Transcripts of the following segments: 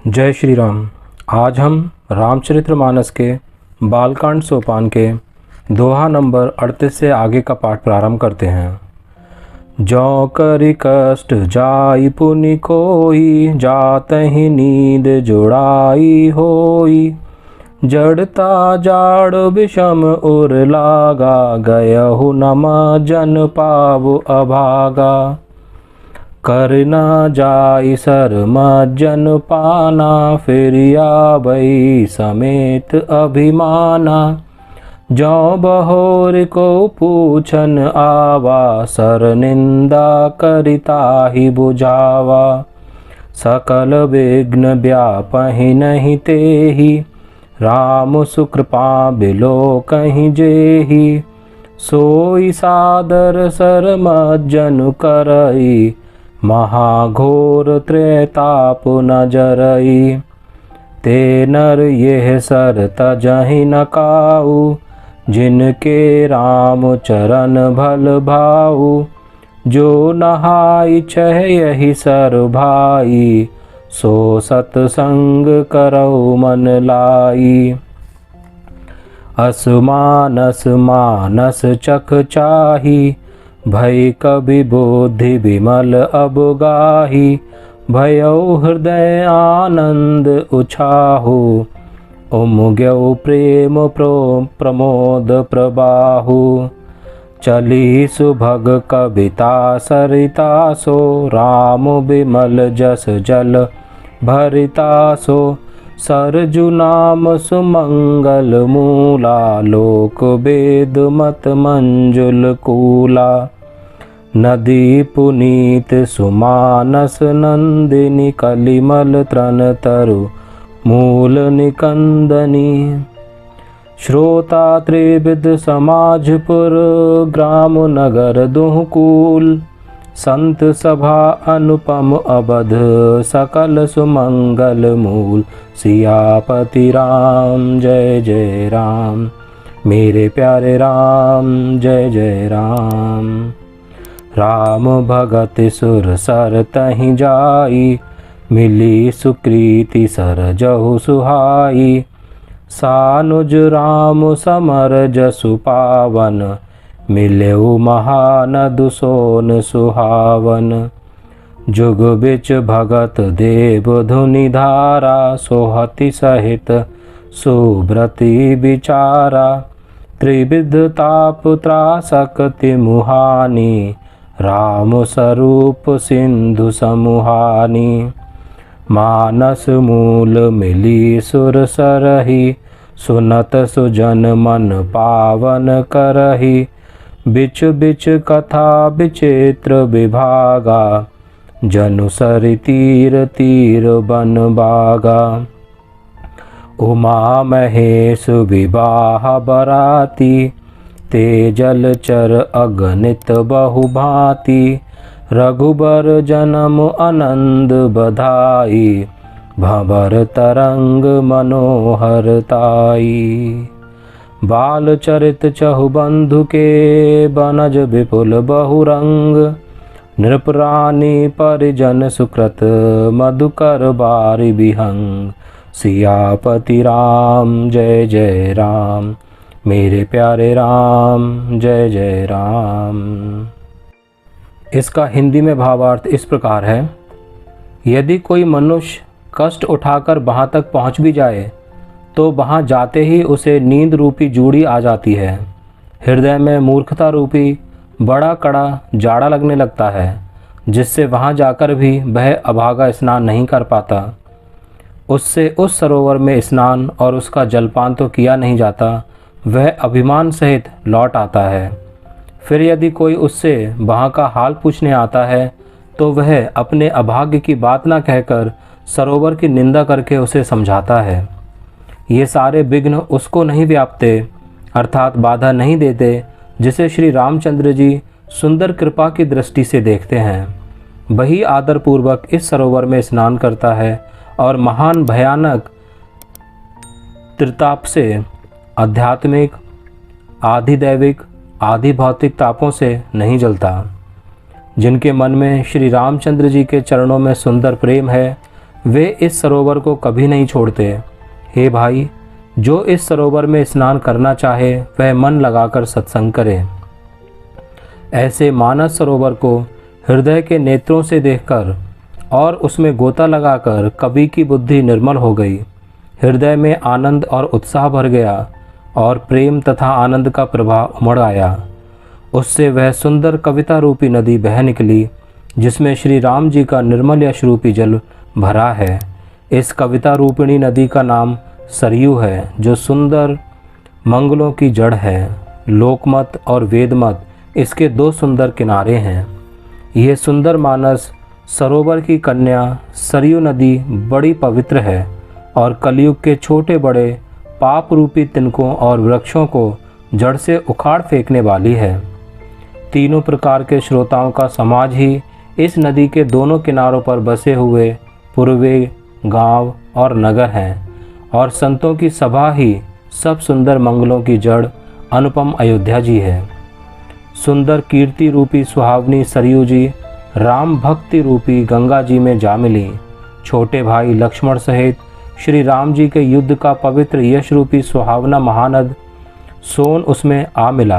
जय श्री राम। आज हम रामचरितमानस के बालकांड सोपान के दोहा नंबर 38 से आगे का पाठ प्रारंभ करते हैं। जौ करि कष्ट जाई पुनि कोई, जातहि नींद जुड़ाई होई। जड़ता जाड़ विषम उर लागा, गयहु नम जन पावु अभागा। कर न जाई सर मज्जन पाना, फिर आबई समेत अभिमाना। जौ बहोर को पूछन आवा, सर निंदा करिताहि बुझावा। सकल विघ्न व्यापहि नहीं तेहि, राम सुकृपा बिलो कहीं जेहि। सोई सादर सर मज्जन करई, महाघोर त्रेताप न जरई। ते नर यह सर तजहि न काऊ, जिनके राम चरण भल भाऊ। जो नहाई छह यही सर भाई, सो सतसंग करौ मन लाई। असमानस मानस चख चाही, भय कबि बुद्धि विमल अब गाही। भयउ हृदय आनंद उछाहु, उमग्यौ प्रेम प्रमोद प्रबाहु। चली सुभग कविता सरिता सो, राम विमल जस जल भरिता सो। सरजु नाम सुमंगल मूला, लोक वेद मत मंजुल कूला। नदी पुनीत सुमानस नंदिनी, कलिमल त्रन तरु मूल निकंदनी। श्रोता त्रिविध समाजपुर, ग्राम नगर दुहकूल। संत सभा अनुपम अवध, सकल सुमंगल मूल। सियापति राम जय जय राम, मेरे प्यारे राम जय जय राम। राम भगत सुर सर तहि जाई, मिली सुकृति सर जहु सुहाई। सानुज राम समर जसु पावन, मिलेउ महानद सोन सुहावन। जुग बिच भगत देव धुनि धारा, सोहति सहित सुब्रति विचारा। त्रिविध ताप त्रासक मुहानी, राम स्वरूप सिंधु समुहानी। मानस मूल मिली सुर सरहि, सुनत सुजन मन पावन करहि। बिच बिच कथा विचित्र विभागा, जनु सरि तीर तीर बन बागा। उमा महेश विवाह बराती, ते जलचर अगणित बहु भांति। रघुबर जन्म आनंद बधाई, भंवर तरंग मनोहरताई। बाल चरित चहु बंधु के, बनज विपुल बहुरंग। नृपरानी परिजन सुकृत, मधुकर बारि बिहंग। सियापति राम जय जय राम, मेरे प्यारे राम जय जय राम। इसका हिंदी में भावार्थ इस प्रकार है। यदि कोई मनुष्य कष्ट उठाकर वहाँ तक पहुँच भी जाए, तो वहाँ जाते ही उसे नींद रूपी जूड़ी आ जाती है। हृदय में मूर्खता रूपी बड़ा कड़ा जाड़ा लगने लगता है, जिससे वहाँ जाकर भी वह अभागा स्नान नहीं कर पाता। उससे उस सरोवर में स्नान और उसका जलपान तो किया नहीं जाता, वह अभिमान सहित लौट आता है। फिर यदि कोई उससे वहाँ का हाल पूछने आता है, तो वह अपने अभाग्य की बात न कहकर सरोवर की निंदा करके उसे समझाता है। ये सारे विघ्न उसको नहीं व्यापते, अर्थात बाधा नहीं देते, जिसे श्री रामचंद्र जी सुंदर कृपा की दृष्टि से देखते हैं। वही आदरपूर्वक इस सरोवर में स्नान करता है और महान भयानक त्रिताप से, आध्यात्मिक, आधिदैविक, आधि भौतिक तापों से नहीं जलता। जिनके मन में श्री रामचंद्र जी के चरणों में सुंदर प्रेम है, वे इस सरोवर को कभी नहीं छोड़ते। हे भाई, जो इस सरोवर में स्नान करना चाहे वह मन लगाकर सत्संग करे। ऐसे मानस सरोवर को हृदय के नेत्रों से देखकर और उसमें गोता लगाकर कवि की बुद्धि निर्मल हो गई। हृदय में आनंद और उत्साह भर गया और प्रेम तथा आनंद का प्रवाह उमड़ आया। उससे वह सुंदर कविता रूपी नदी बह निकली जिसमें श्री राम जी का निर्मल यश रूपी जल भरा है। इस कविता रूपिणी नदी का नाम सरयू है, जो सुंदर मंगलों की जड़ है। लोकमत और वेदमत इसके दो सुंदर किनारे हैं। यह सुंदर मानस सरोवर की कन्या सरयू नदी बड़ी पवित्र है और कलयुग के छोटे बड़े पाप रूपी तिनकों और वृक्षों को जड़ से उखाड़ फेंकने वाली है। तीनों प्रकार के श्रोताओं का समाज ही इस नदी के दोनों किनारों पर बसे हुए पूर्वे गांव और नगर हैं और संतों की सभा ही सब सुंदर मंगलों की जड़ अनुपम अयोध्या जी है। सुंदर कीर्ति रूपी सुहावनी सरयू जी राम भक्ति रूपी गंगा जी में जा मिली। छोटे भाई लक्ष्मण सहित श्री राम जी के युद्ध का पवित्र यश रूपी सुहावना महानद सोन उसमें आ मिला।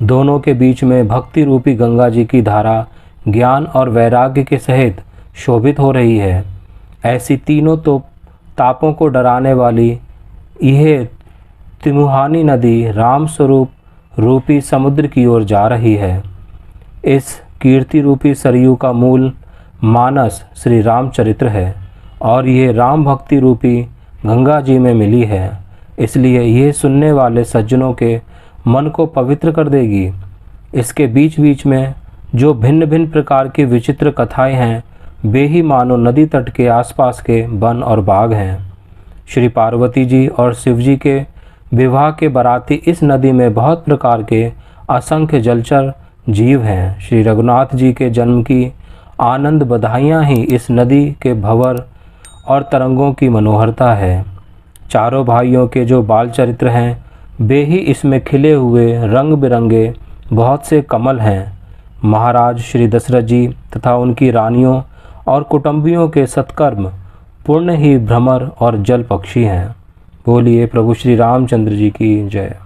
दोनों के बीच में भक्ति रूपी गंगा जी की धारा ज्ञान और वैराग्य के सहित शोभित हो रही है। ऐसी तीनों तो तापों को डराने वाली यह तिमुहानी नदी राम स्वरूप रूपी समुद्र की ओर जा रही है। इस कीर्ति रूपी सरयू का मूल मानस श्री रामचरित्र है और ये राम भक्ति रूपी गंगा जी में मिली है। इसलिए यह सुनने वाले सज्जनों के मन को पवित्र कर देगी। इसके बीच बीच में जो भिन्न भिन्न प्रकार की विचित्र कथाएं हैं वे ही मानो नदी तट के आसपास के वन और बाग हैं। श्री पार्वती जी और शिव जी के विवाह के बराती इस नदी में बहुत प्रकार के असंख्य जलचर जीव हैं। श्री रघुनाथ जी के जन्म की आनंद बधाइयाँ ही इस नदी के भंवर और तरंगों की मनोहरता है। चारों भाइयों के जो बाल चरित्र हैं वे ही इसमें खिले हुए रंग बिरंगे बहुत से कमल हैं। महाराज श्री दशरथ जी तथा उनकी रानियों और कुटुंबियों के सत्कर्म पुण्य ही भ्रमर और जल पक्षी हैं। बोलिए प्रभु श्री रामचंद्र जी की जय।